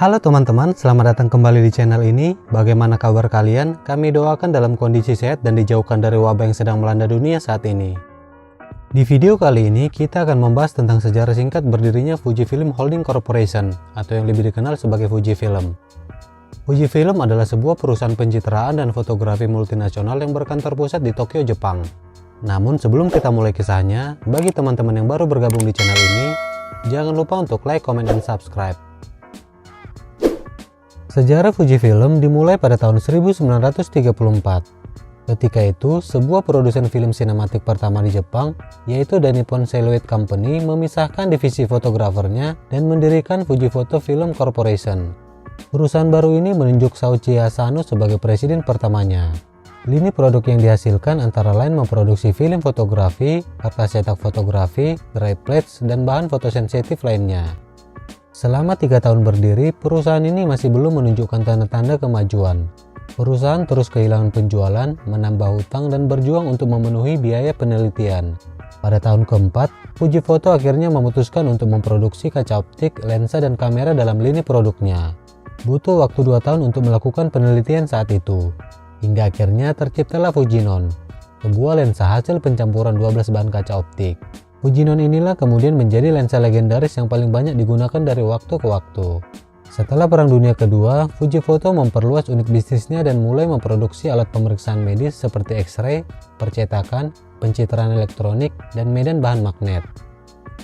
Halo teman-teman, selamat datang kembali di channel ini. Bagaimana kabar kalian? Kami doakan dalam kondisi sehat dan dijauhkan dari wabah yang sedang melanda dunia saat ini. Di video kali ini kita akan membahas tentang sejarah singkat berdirinya Fujifilm Holding Corporation atau yang lebih dikenal sebagai Fujifilm. Fujifilm adalah sebuah perusahaan pencitraan dan fotografi multinasional yang berkantor pusat di Tokyo, Jepang. Namun sebelum kita mulai kisahnya, bagi teman-teman yang baru bergabung di channel ini, jangan lupa untuk like, comment, dan subscribe. Sejarah Fujifilm dimulai pada tahun 1934. Ketika itu, sebuah produsen film sinematik pertama di Jepang, yaitu The Nippon Celluloid Company, memisahkan divisi fotografernya dan mendirikan Fujiphoto Film Corporation. Perusahaan baru ini menunjuk Souichi Asano sebagai presiden pertamanya. Lini produk yang dihasilkan antara lain memproduksi film fotografi, kertas cetak fotografi, dry plates, dan bahan fotosensitif lainnya. Selama 3 tahun berdiri, perusahaan ini masih belum menunjukkan tanda-tanda kemajuan. Perusahaan terus kehilangan penjualan, menambah hutang, dan berjuang untuk memenuhi biaya penelitian. Pada tahun keempat, Fujiphoto akhirnya memutuskan untuk memproduksi kaca optik, lensa, dan kamera dalam lini produknya. Butuh waktu 2 tahun untuk melakukan penelitian saat itu. Hingga akhirnya terciptalah Fujinon, sebuah lensa hasil pencampuran 12 bahan kaca optik. Fujinon inilah kemudian menjadi lensa legendaris yang paling banyak digunakan dari waktu ke waktu. Setelah Perang Dunia Kedua, Fujiphoto memperluas unit bisnisnya dan mulai memproduksi alat pemeriksaan medis seperti X-ray, percetakan, pencitraan elektronik, dan medan bahan magnet.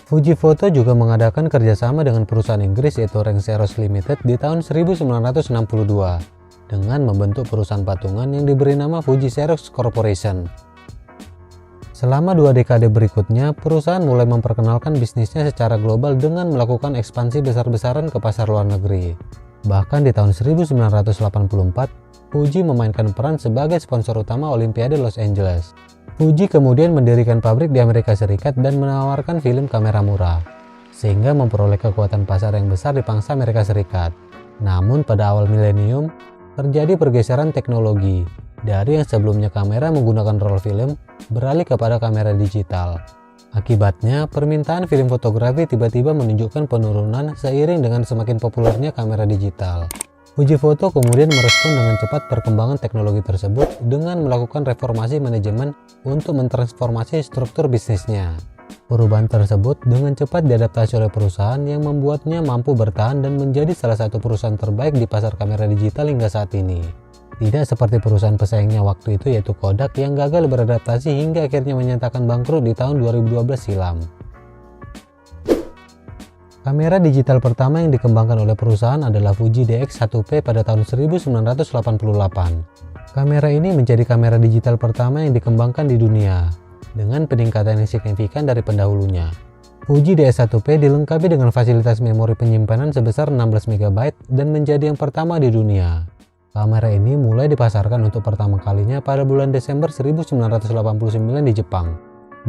Fujiphoto juga mengadakan kerjasama dengan perusahaan Inggris yaitu Rengseros Limited di tahun 1962 dengan membentuk perusahaan patungan yang diberi nama Fuji Xerox Corporation. Selama 2 dekade berikutnya, perusahaan mulai memperkenalkan bisnisnya secara global dengan melakukan ekspansi besar-besaran ke pasar luar negeri. Bahkan di tahun 1984, Fuji memainkan peran sebagai sponsor utama Olimpiade Los Angeles. Fuji kemudian mendirikan pabrik di Amerika Serikat dan menawarkan film kamera murah, sehingga memperoleh kekuatan pasar yang besar di pangsa Amerika Serikat. Namun pada awal milenium, terjadi pergeseran teknologi. Dari yang sebelumnya kamera menggunakan roll film, beralih kepada kamera digital. Akibatnya, permintaan film fotografi tiba-tiba menunjukkan penurunan seiring dengan semakin populernya kamera digital. Fujiphoto kemudian merespon dengan cepat perkembangan teknologi tersebut dengan melakukan reformasi manajemen untuk mentransformasi struktur bisnisnya. Perubahan tersebut dengan cepat diadaptasi oleh perusahaan yang membuatnya mampu bertahan dan menjadi salah satu perusahaan terbaik di pasar kamera digital hingga saat ini. Tidak seperti perusahaan pesaingnya waktu itu yaitu Kodak yang gagal beradaptasi hingga akhirnya menyatakan bangkrut di tahun 2012 silam. Kamera digital pertama yang dikembangkan oleh perusahaan adalah Fuji DX1P pada tahun 1988. Kamera ini menjadi kamera digital pertama yang dikembangkan di dunia, dengan peningkatan yang signifikan dari pendahulunya. Fuji DX1P dilengkapi dengan fasilitas memori penyimpanan sebesar 16 MB dan menjadi yang pertama di dunia. Kamera ini mulai dipasarkan untuk pertama kalinya pada bulan Desember 1989 di Jepang.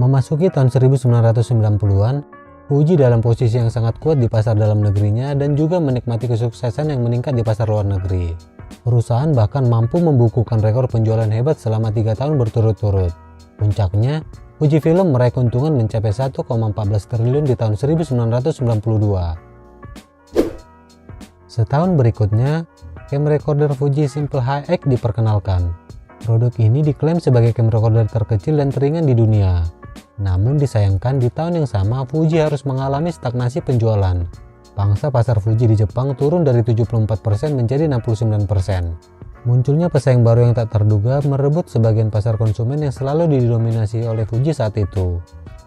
Memasuki tahun 1990-an, Fuji dalam posisi yang sangat kuat di pasar dalam negerinya dan juga menikmati kesuksesan yang meningkat di pasar luar negeri. Perusahaan bahkan mampu membukukan rekor penjualan hebat selama 3 tahun berturut-turut. Puncaknya, Fujifilm meraih keuntungan mencapai 1,14 triliun di tahun 1992. Setahun berikutnya, camcorder Fuji Simple Hi-X diperkenalkan. Produk ini diklaim sebagai camcorder terkecil dan teringan di dunia. Namun disayangkan di tahun yang sama Fuji harus mengalami stagnasi penjualan. Pangsa pasar Fuji di Jepang turun dari 74% menjadi 69%. Munculnya pesaing baru yang tak terduga merebut sebagian pasar konsumen yang selalu didominasi oleh Fuji saat itu.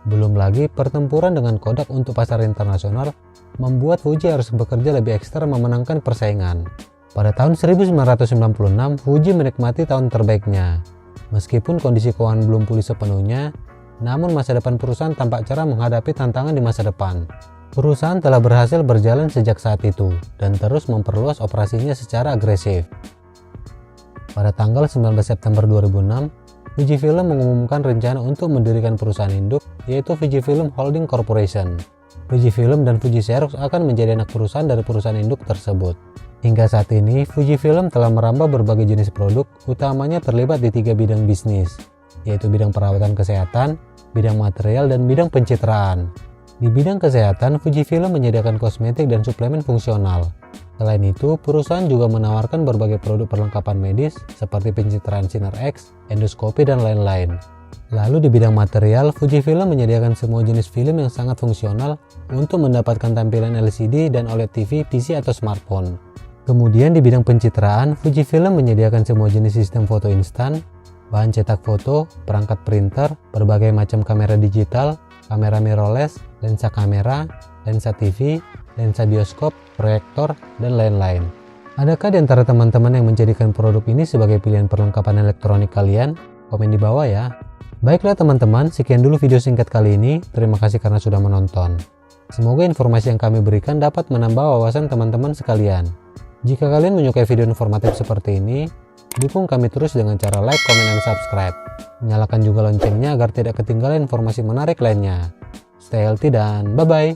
Belum lagi pertempuran dengan Kodak untuk pasar internasional membuat Fuji harus bekerja lebih ekstra memenangkan persaingan. Pada tahun 1996, Fuji menikmati tahun terbaiknya. Meskipun kondisi keuangan belum pulih sepenuhnya, namun masa depan perusahaan tampak cerah menghadapi tantangan di masa depan. Perusahaan telah berhasil berjalan sejak saat itu dan terus memperluas operasinya secara agresif. Pada tanggal 19 September 2006, Fujifilm mengumumkan rencana untuk mendirikan perusahaan induk, yaitu Fujifilm Holding Corporation. Fujifilm dan Fuji Xerox akan menjadi anak perusahaan dari perusahaan induk tersebut. Hingga saat ini, Fujifilm telah merambah berbagai jenis produk, utamanya terlibat di 3 bidang bisnis, yaitu bidang perawatan kesehatan, bidang material, dan bidang pencitraan. Di bidang kesehatan, Fujifilm menyediakan kosmetik dan suplemen fungsional. Selain itu, perusahaan juga menawarkan berbagai produk perlengkapan medis seperti pencitraan sinar X, endoskopi, dan lain-lain. Lalu di bidang material, Fujifilm menyediakan semua jenis film yang sangat fungsional untuk mendapatkan tampilan LCD dan OLED TV, PC, atau smartphone. Kemudian di bidang pencitraan, Fujifilm menyediakan semua jenis sistem foto instan, bahan cetak foto, perangkat printer, berbagai macam kamera digital, kamera mirrorless, lensa kamera, lensa TV, lensa bioskop, proyektor, dan lain-lain. Adakah di antara teman-teman yang menjadikan produk ini sebagai pilihan perlengkapan elektronik kalian? Komen di bawah ya. Baiklah teman-teman, sekian dulu video singkat kali ini. Terima kasih karena sudah menonton. Semoga informasi yang kami berikan dapat menambah wawasan teman-teman sekalian. Jika kalian menyukai video informatif seperti ini, dukung kami terus dengan cara like, comment, dan subscribe. Nyalakan juga loncengnya agar tidak ketinggalan informasi menarik lainnya. Stay healthy dan bye-bye.